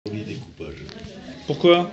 premier découpage. Pourquoi ?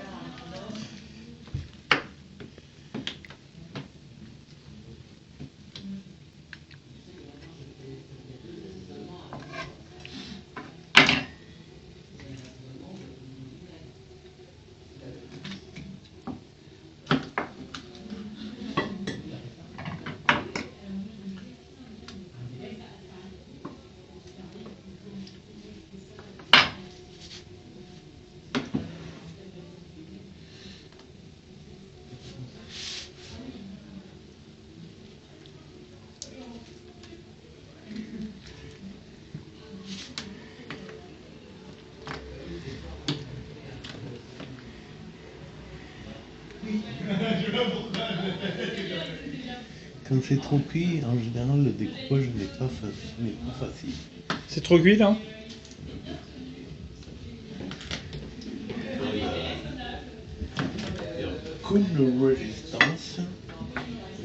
Quand c'est trop cuit, en général, le découpage n'est pas facile. C'est trop cuit là ? Il y a comme de résistance,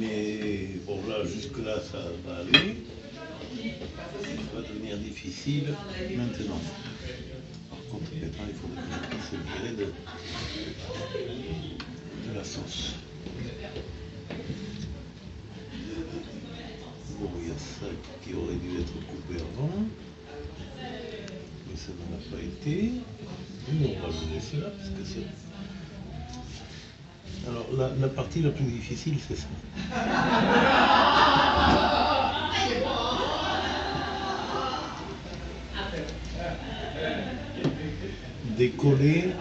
mais bon là, jusque-là, ça va aller. Ça va devenir difficile maintenant. Par contre, maintenant, il faudrait que je puisse virer de la sauce. Bon, il y a ça qui aurait dû être coupé avant, mais ça n'en a pas été. Mais on va le laisser là, parce que c'est... Alors, la partie la plus difficile, c'est ça. Décoller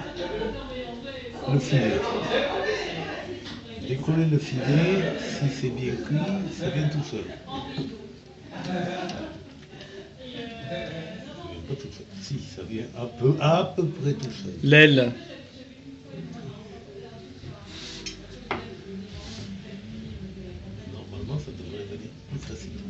le filet. Décoller le filet, si c'est bien cuit, ça vient tout seul. Ça vient pas tout seul. Si, ça vient à peu près tout seul. L'aile. Normalement, ça devrait venir plus facilement.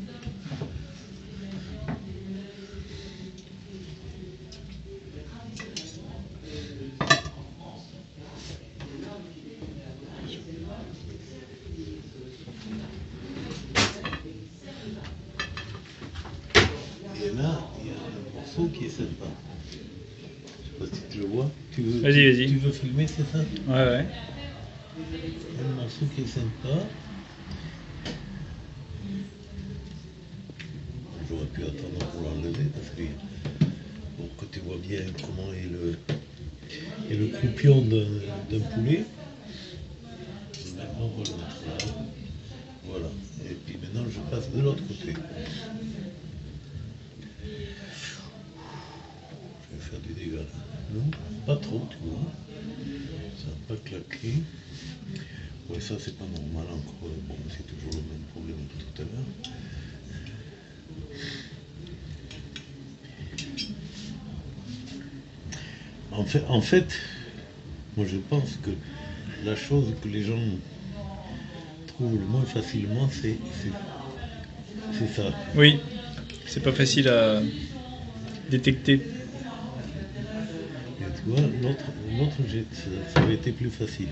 Et là, il y a un morceau qui est sympa. Je sais pas si tu le vois. Vas-y. Tu veux filmer, c'est ça? Ouais. Un morceau qui est sympa. J'aurais pu attendre pour l'enlever parce que pour que tu vois bien comment est le croupion d'un poulet. Maintenant, on va le mettre là. Voilà. Et puis maintenant, je passe de l'autre côté. Je vais faire du dégât là. Non, pas trop, tu vois. Ça n'a pas claqué. Oui, ça c'est pas normal encore. Bon, c'est toujours le même problème que tout à l'heure. En fait, moi je pense que la chose que les gens trouvent le moins facilement, c'est ça. Oui, c'est pas facile à détecter. Et tu vois, l'autre jet, ça avait été plus facile.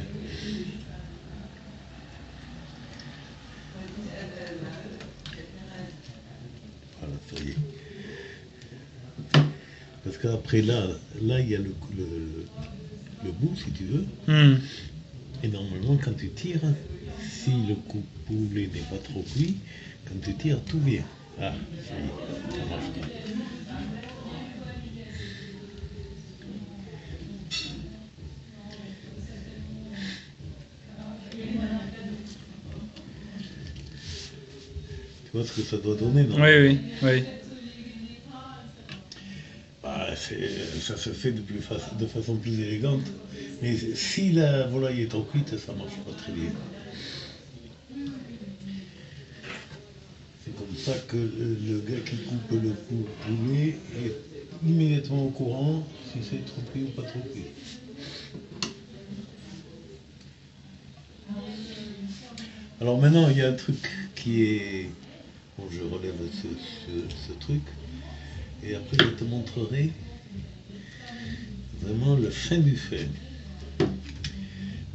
Voilà, ça y est. Parce qu'après là, il y a le bout, si tu veux. Et normalement, quand tu tires, si le poulet n'est pas trop cuit, quand tu tires, tout vient. Ah, ça y est, ça marche pas. Tu vois ce que ça doit donner, non? Oui. Bah, ça se fait de façon plus élégante. Mais si la volaille est trop cuite, ça marche pas très bien. C'est comme ça que le gars qui coupe le poulet est immédiatement au courant si c'est trop cuit ou pas trop cuit. Alors maintenant, il y a un truc qui est... Bon, je relève ce truc. Et après, je te montrerai vraiment le fin du fin.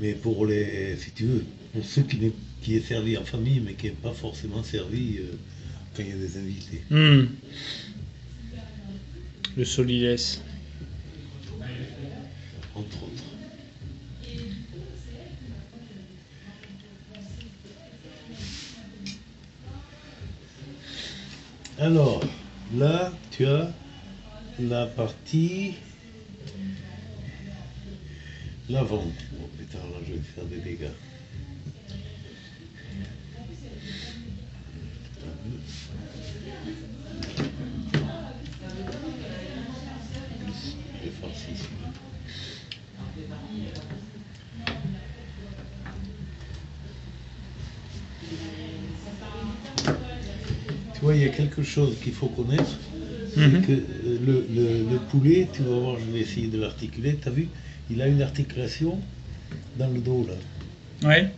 Mais pour les... Si tu veux, pour ceux qui est servi en famille, mais qui n'est pas forcément servi quand il y a des invités. Le solilès. Alors, là, tu as la partie l'avant. Oh putain, là, je vais faire des dégâts. Je vais farci ici. Tu vois, il y a quelque chose qu'il faut connaître, c'est Mhm. que le poulet, tu vas voir, je vais essayer de l'articuler, tu as vu, il a une articulation dans le dos là. Ouais.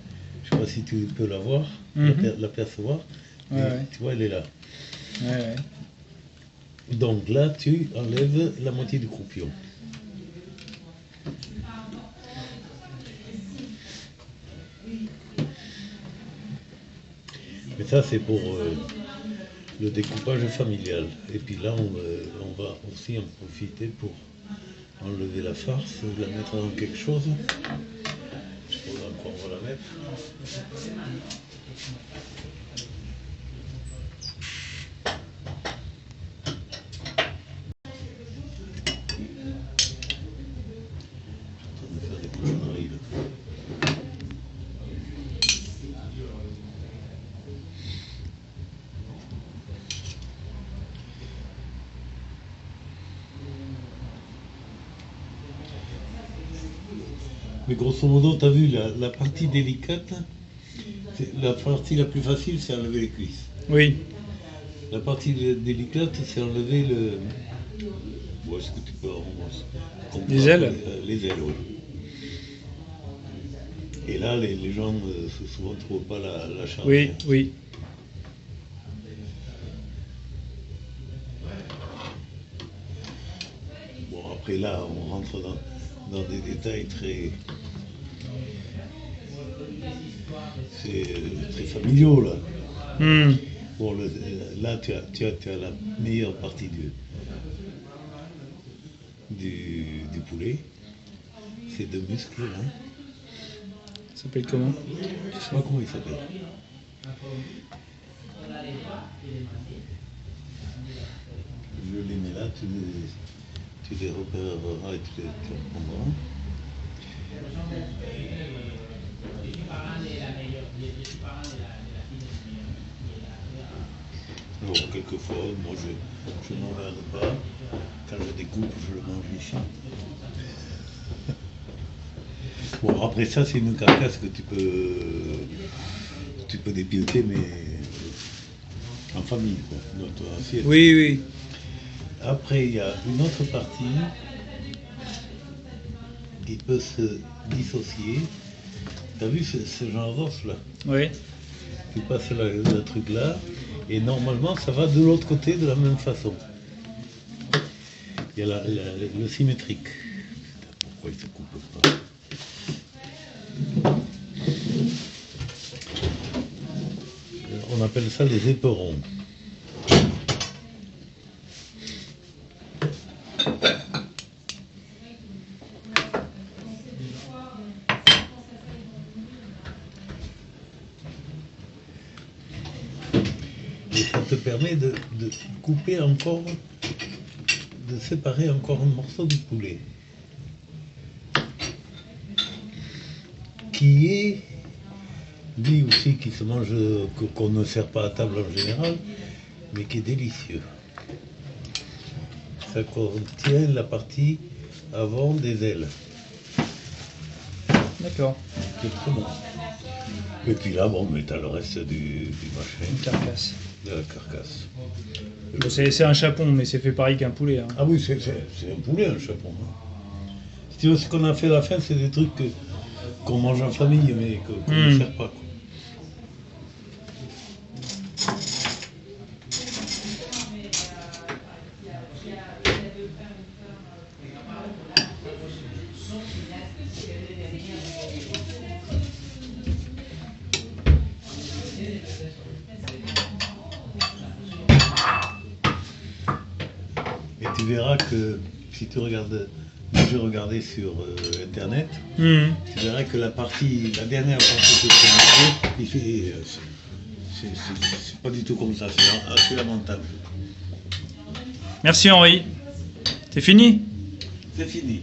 Je sais pas si tu peux la voir, Mhm. l'apercevoir, Ouais, mais ouais. tu vois, elle est là. Ouais, ouais. Donc là, tu enlèves la moitié du croupion. Mais ça, c'est pour le découpage familial. Et puis là, on va aussi en profiter pour enlever la farce, la mettre dans quelque chose. Je sais pas dans quoi on va la mettre. Je suis en train de faire des cochonneries là. Mais grosso modo, tu as vu, la partie délicate, la partie la plus facile, c'est enlever les cuisses. Oui. La partie délicate, c'est enlever le. Bon, est-ce que tu peux comprendre Les ailes. Les ailes, oui. Et là, les gens souvent ne trouvent pas la charnière. Oui, oui. Bon, après là, on rentre dans des détails très. C'est très familiaux là. Hmm. Bon, là, tu as la meilleure partie du poulet. Ces deux muscles là. Ça s'appelle comment? Je sais pas comment il s'appelle. Je les mets là, tu les repéreras et tu les reprendras. Alors, quelquefois, moi je n'en regarde pas. Quand je découpe, je le mange ici. Bon, après ça, c'est une carcasse que tu peux dépiauter, mais en famille, quoi, dans ton assiette. Oui, oui. Après, il y a une autre partie qui peut se dissocier. T'as vu ce genre d'os là? Oui. Tu passes le truc là, et normalement, ça va de l'autre côté de la même façon. Il y a le symétrique. Putain, pourquoi il se coupe pas? On appelle ça les éperons. Et ça te permet de couper encore, de séparer encore un morceau du poulet. Qui est, lui aussi, qui se mange, qu'on ne sert pas à table en général, mais qui est délicieux. Ça contient la partie avant des ailes. D'accord. C'est très bon. Et puis là, bon, mais t'as le reste du machin, Une carcasse. de la carcasse. Bon, c'est un chapon, mais c'est fait pareil qu'un poulet. Hein. Ah oui, c'est un poulet, un chapon. Hein. Si tu veux, ce qu'on a fait à la fin, c'est des trucs qu'on mange en famille, mais qu'on ne sert pas. Quoi. Et tu verras que si tu regardes, j'ai regardé sur internet, tu verras que la dernière partie que tu as montrée, c'est pas du tout comme ça, c'est assez lamentable. Merci Henri. C'est fini? C'est fini.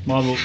Bravo.